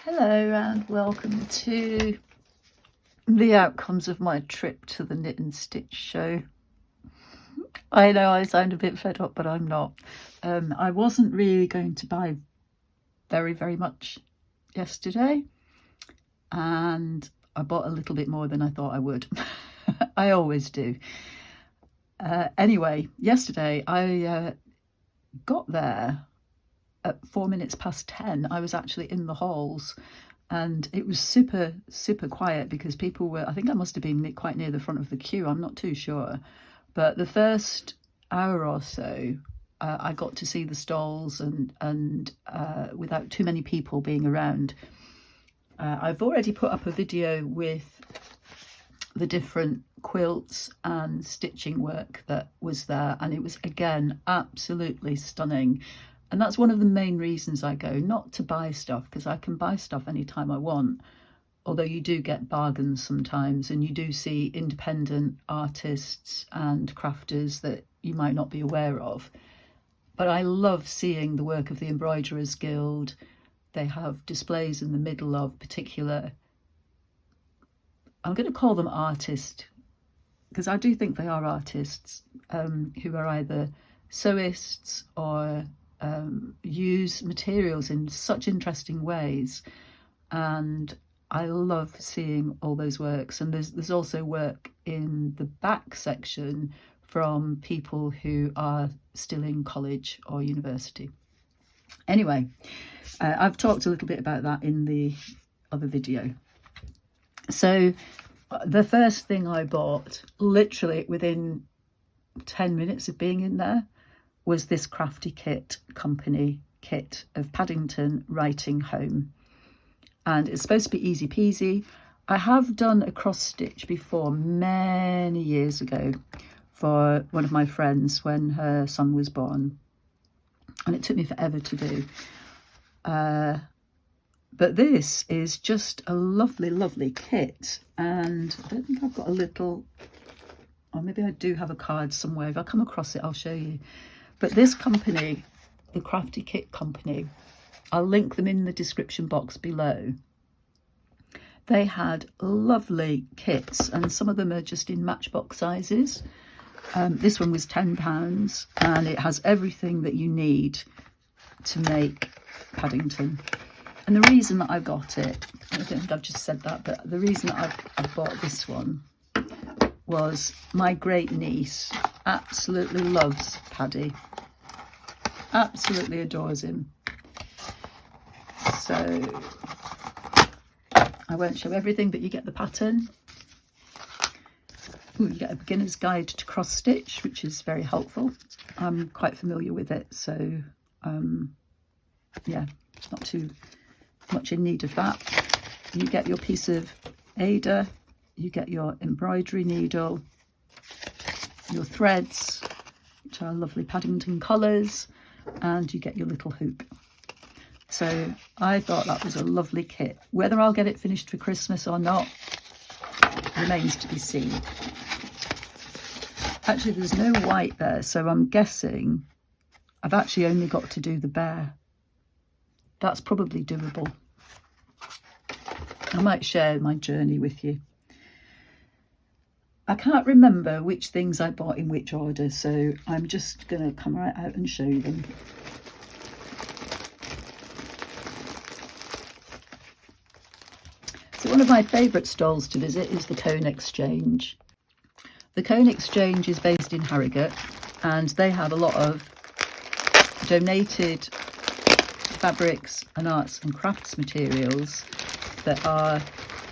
Hello and welcome to the outcomes of my trip to the Knit and Stitch show. I know I sound a bit fed up, but I'm not. I wasn't really going to buy very much yesterday, and I bought a little bit more than I thought I would. I always do. Anyway, yesterday I got there at 4 minutes past 10. I was actually in the halls and it was super quiet because people were, I think I must have been quite near the front of the queue, I'm not too sure. But the first hour or so, I got to see the stalls and without too many people being around. I've already put up a video with the different quilts and stitching work that was there, and it was again absolutely stunning. And that's one of the main reasons I go, not to buy stuff, because I can buy stuff anytime I want, although you do get bargains sometimes and you do see independent artists and crafters that you might not be aware of. But I love seeing the work of the Embroiderers Guild. They have displays in the middle of particular, I'm going to call them artists, because I do think they are artists, who are either sewists or use materials in such interesting ways, and I love seeing all those works. And there's also work in the back section from people who are still in college or university. Anyway, I've talked a little bit about that in the other video. So the first thing I bought, literally within 10 minutes of being in there, was this Crafty Kit company kit of Paddington Writing Home. And it's supposed to be easy peasy. I have done a cross stitch before many years ago for one of my friends when her son was born. And it took me forever to do. But this is just a lovely kit. And I don't think I've got a little, or maybe I do have a card somewhere. If I come across it, I'll show you. But this company, the Crafty Kit company, I'll link them in the description box below. They had lovely kits, and some of them are just in matchbox sizes. This one was £10, and it has everything that you need to make Paddington. And the reason that I got it, I don't think I've just said that, but the reason that I bought this one was my great niece absolutely loves Paddy, absolutely adores him. So I won't show everything, but you get the pattern. Ooh, you get a beginner's guide to cross stitch, which is very helpful. I'm quite familiar with it, so yeah, not too much in need of that. You get your piece of Ada, you get your embroidery needle, your threads, which are lovely Paddington colours, and you get your little hoop. So I thought that was a lovely kit. Whether I'll get it finished for Christmas or not remains to be seen. Actually, there's no white there, so I'm guessing I've actually only got to do the bear. That's probably doable. I might share my journey with you. I can't remember which things I bought in which order, so I'm just going to come right out and show you them. So one of my favourite stalls to visit is the Cone Exchange. The Cone Exchange is based in Harrogate, and they have a lot of donated fabrics and arts and crafts materials that are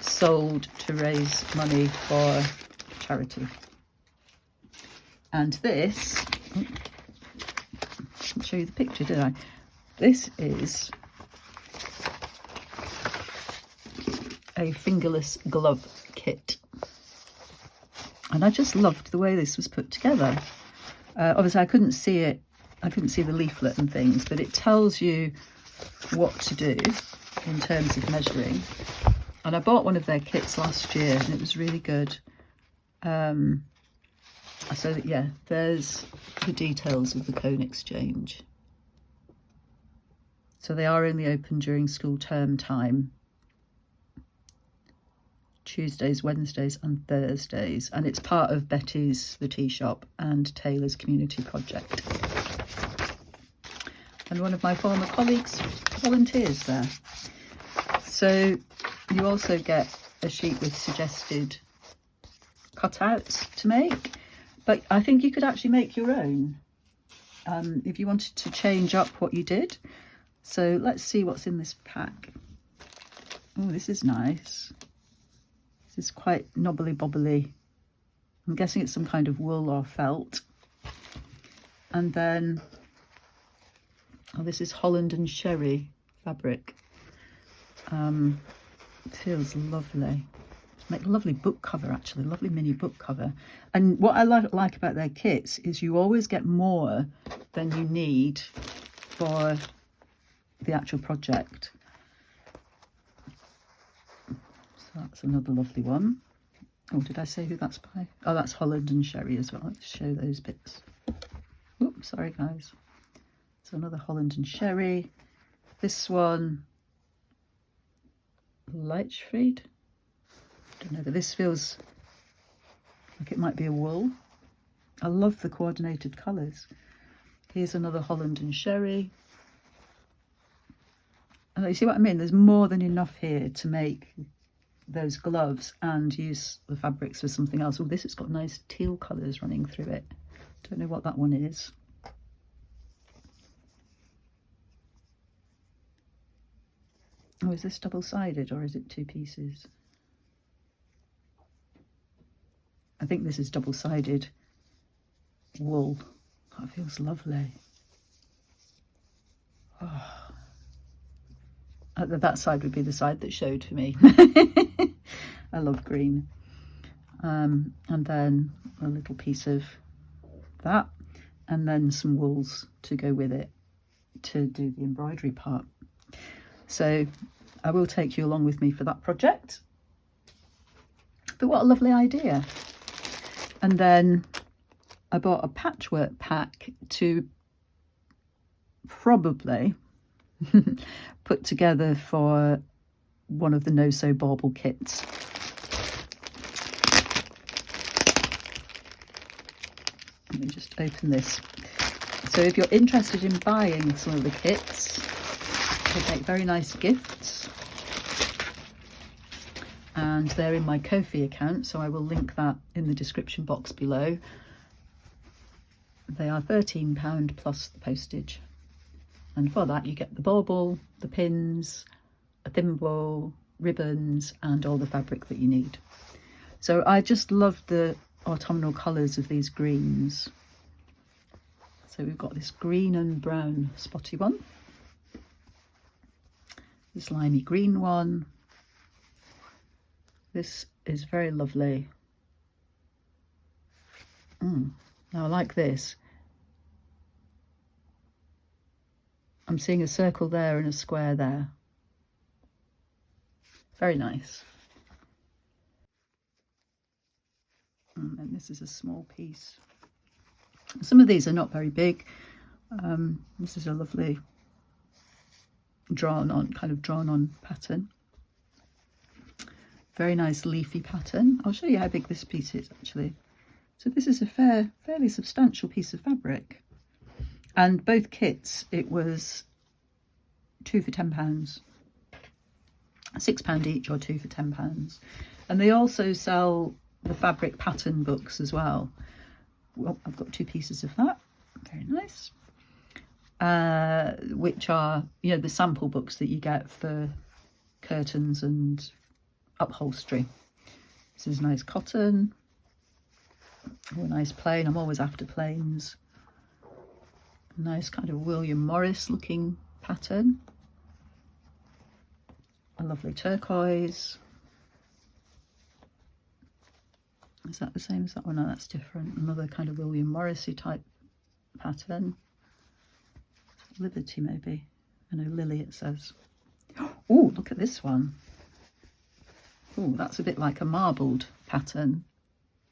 sold to raise money for charity. And this, I didn't show you the picture, did I? This is a fingerless glove kit, and I just loved the way this was put together. Obviously I couldn't see it, I couldn't see the leaflet and things, but it tells you what to do in terms of measuring. And I bought one of their kits last year and it was really good. So yeah, there's the details of the Cone Exchange. So they are only open during school term time. Tuesdays, Wednesdays and Thursdays, and it's part of Betty's The Tea Shop and Taylor's community project. And one of my former colleagues volunteers there. So you also get a sheet with suggested cutouts to make, but I think you could actually make your own if you wanted to change up what you did. So let's see what's in this pack. Oh, this is nice. This is quite knobbly bobbly. I'm guessing it's some kind of wool or felt. And then, oh, this is Holland and Sherry fabric. It feels lovely. Make a lovely book cover, actually, lovely mini book cover. And what I like about their kits is you always get more than you need for the actual project. So that's another lovely one. Oh, did I say who that's by? Oh, that's Holland and Sherry as well. Let's show those bits. Oops, sorry guys. So another Holland and Sherry. This one, Leichfried. Don't know, but this feels like it might be a wool. I love the coordinated colours. Here's another Holland and Sherry. And you see what I mean? There's more than enough here to make those gloves and use the fabrics for something else. Oh, this has got nice teal colours running through it. Don't know what that one is. Oh, is this double-sided or is it two pieces? I think this is double-sided wool. That feels lovely. Oh. That side would be the side that showed for me. I love green. And then a little piece of that, and then some wools to go with it to do the embroidery part. So I will take you along with me for that project. But what a lovely idea. And then I bought a patchwork pack to probably put together for one of the no-sew bauble kits. Let me just open this. So if you're interested in buying some of the kits, they make very nice gifts. And they're in my Ko-fi account, so I will link that in the description box below. They are £13 plus the postage. And for that you get the bauble, the pins, a thimble, ribbons and all the fabric that you need. So I just love the autumnal colours of these greens. So we've got this green and brown spotty one, this limey green one. This is very lovely. Now I like this. I'm seeing a circle there and a square there. Very nice. And this is a small piece. Some of these are not very big. This is a lovely drawn on pattern. Very nice leafy pattern. I'll show you how big this piece is actually. So this is a fairly substantial piece of fabric. And both kits, it was 2 for £10, £6 each or 2 for £10. And they also sell the fabric pattern books as well. Well, I've got 2 pieces of that, very nice. Which are, you know, the sample books that you get for curtains and upholstery. This is nice cotton, or a nice plain. I'm always after plains. Nice kind of William Morris looking pattern. A lovely turquoise. Is that the same as that one? No, that's different. Another kind of William Morrissey type pattern. Liberty maybe. I know Lily it says. Oh, look at this one. Oh, that's a bit like a marbled pattern.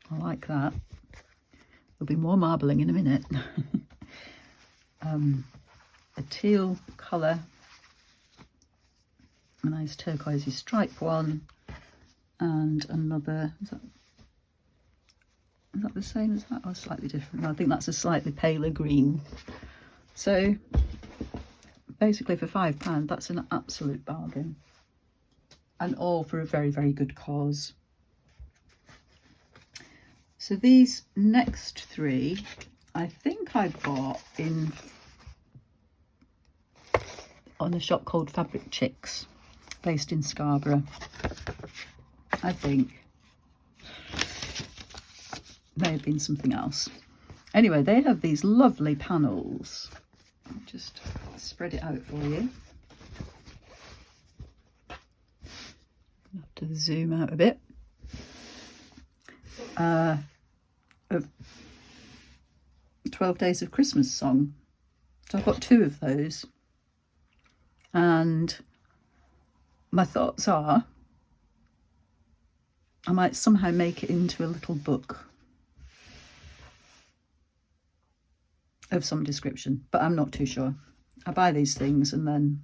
I like that. There'll be more marbling in a minute. A teal colour, a nice turquoisey stripe one, and another, is that the same as that or slightly different? No, I think that's a slightly paler green. So basically for £5, that's an absolute bargain, and all for a very, very good cause. So these next three, I think I bought on a shop called Fabric Chicks, based in Scarborough, I think. May have been something else. Anyway, they have these lovely panels. I'll just spread it out for you. I have to zoom out a bit. Of 12 Days of Christmas song. So I've got 2 of those. And my thoughts are, I might somehow make it into a little book of some description, but I'm not too sure. I buy these things and then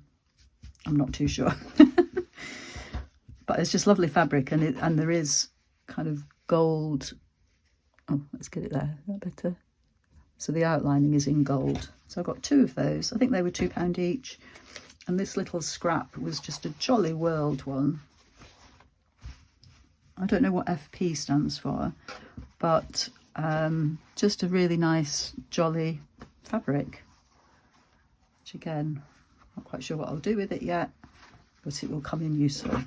I'm not too sure. But it's just lovely fabric, and there is kind of gold. Oh, let's get it there. Is that better? So the outlining is in gold. So I got 2 of those. I think they were £2 each. And this little scrap was just a Jolly World one. I don't know what FP stands for, but just a really nice jolly fabric, which again, not quite sure what I'll do with it yet, but it will come in useful.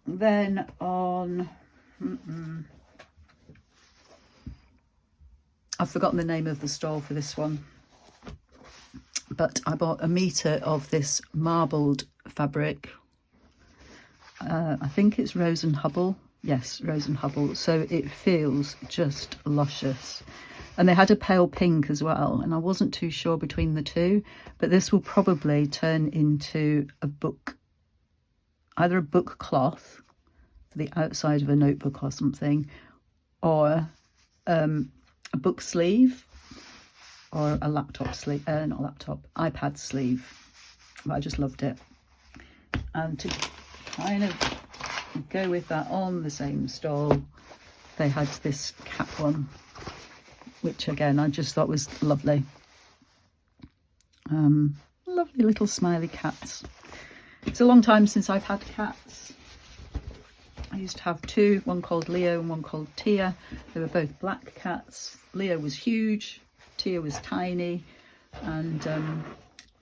Then on, I've forgotten the name of the stall for this one, but I bought a metre of this marbled fabric. I think it's Rose and Hubble. Yes, Rose and Hubble. So it feels just luscious. And they had a pale pink as well, and I wasn't too sure between the two, but this will probably turn into a book, either a book cloth for the outside of a notebook or something, or a book sleeve, or a laptop sleeve, not laptop, iPad sleeve. But I just loved it. And to kind of go with that on the same stall, they had this cat one, which again I just thought was lovely. Lovely little smiley cats. It's a long time since I've had cats. I used to have 2, one called Leo and one called Tia. They were both black cats. Leo was huge, Tia was tiny, and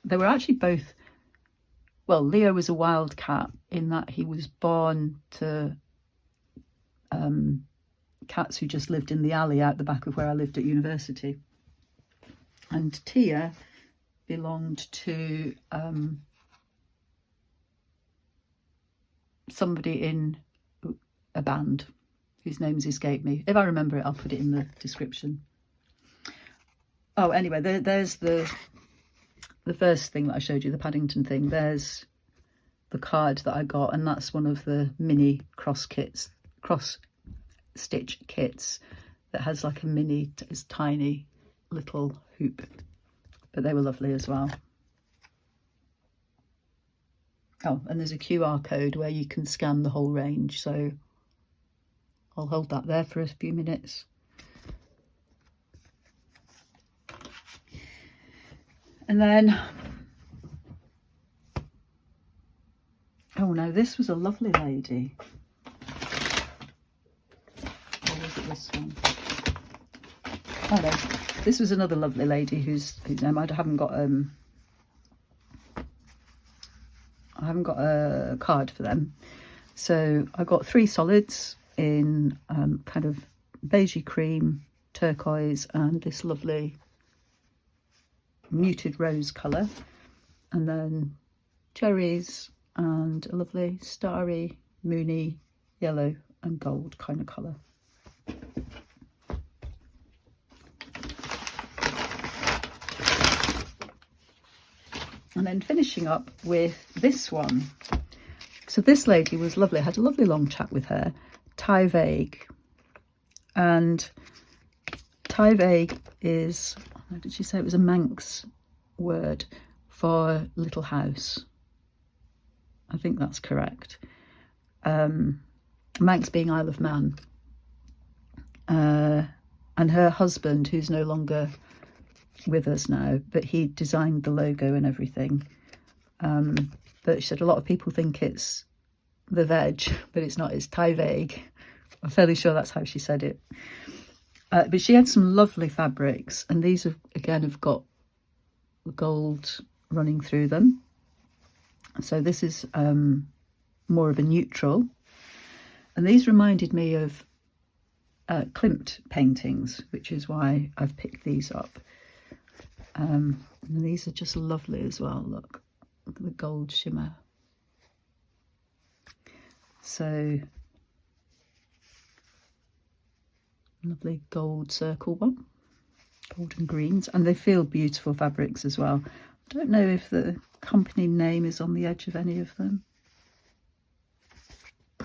they were actually both, well, Leo was a wild cat in that he was born to cats who just lived in the alley out the back of where I lived at university. And Tia belonged to somebody in a band whose names escape me. If I remember it, I'll put it in the description. Oh, anyway, there's the first thing that I showed you, the Paddington thing. There's the card that I got, and that's one of the mini cross stitch kits that has like a mini, it's tiny little hoop, but they were lovely as well. Oh, and there's a QR code where you can scan the whole range, so I'll hold that there for a few minutes. And then, oh no, this was a lovely lady. Or was it this one? Oh no, this was another lovely lady whose name I haven't got a card for them. So I got 3 solids in kind of beigey cream, turquoise, and this lovely muted rose colour, and then cherries and a lovely starry, moony yellow and gold kind of colour. And then finishing up with this one. So this lady was lovely. I had a lovely long chat with her. Ty Vague. And Ty Vague is, how did she say, it was a Manx word for little house. I think that's correct. Manx being Isle of Man. And her husband, who's no longer with us now, but he designed the logo and everything. But she said a lot of people think it's the veg, but it's not, it's Tyveg. I'm fairly sure that's how she said it. But she had some lovely fabrics, and these have, again, have got gold running through them. So this is more of a neutral. And these reminded me of Klimt paintings, which is why I've picked these up. And these are just lovely as well. Look at the gold shimmer. So lovely gold circle one, gold and greens, and they feel beautiful fabrics as well. I don't know if the company name is on the edge of any of them.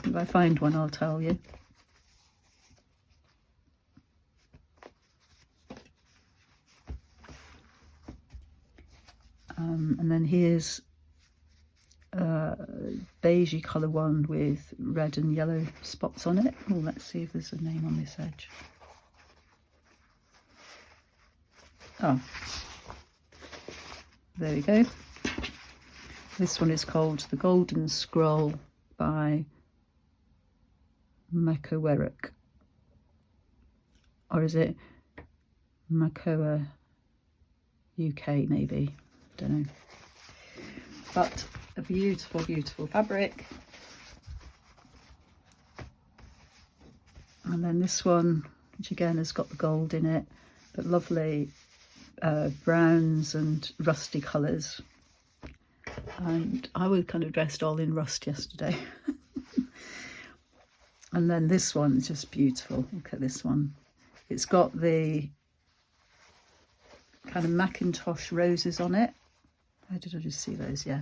If I find one, I'll tell you. And then here's a beigey colour one with red and yellow spots on it. Oh, let's see if there's a name on this edge. Oh, there we go. This one is called The Golden Scroll by Macowerk. Or is it Macoa UK maybe? Don't know. But a beautiful, beautiful fabric. And then this one, which again has got the gold in it, but lovely browns and rusty colours. And I was kind of dressed all in rust yesterday. And then this one is just beautiful. Look at this one. It's got the kind of Macintosh roses on it. Where did I just see those? Yeah,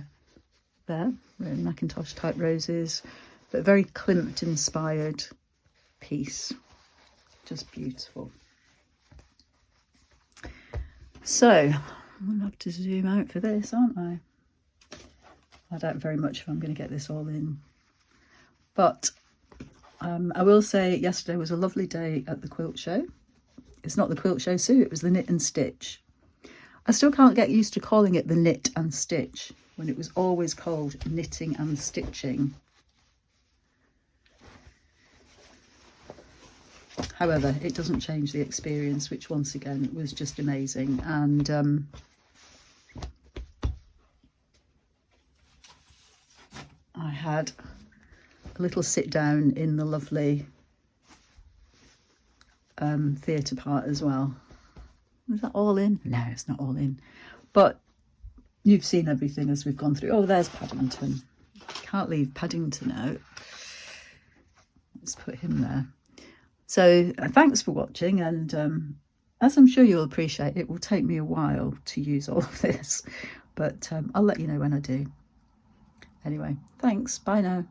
there, Macintosh type roses, but very Klimt inspired piece. Just beautiful. So I'm gonna have to zoom out for this, aren't I? I doubt very much if I'm going to get this all in. But I will say yesterday was a lovely day at the quilt show. It's not the quilt show, Sue, it was the knit and stitch. I still can't get used to calling it the knit and stitch when it was always called knitting and stitching. However, it doesn't change the experience, which once again was just amazing. And I had a little sit down in the lovely theatre part as well. Is that all in? No, it's not all in. But you've seen everything as we've gone through. Oh, there's Paddington. Can't leave Paddington out. Let's put him there. So thanks for watching, and as I'm sure you'll appreciate, it will take me a while to use all of this, but I'll let you know when I do. Anyway, thanks. Bye now.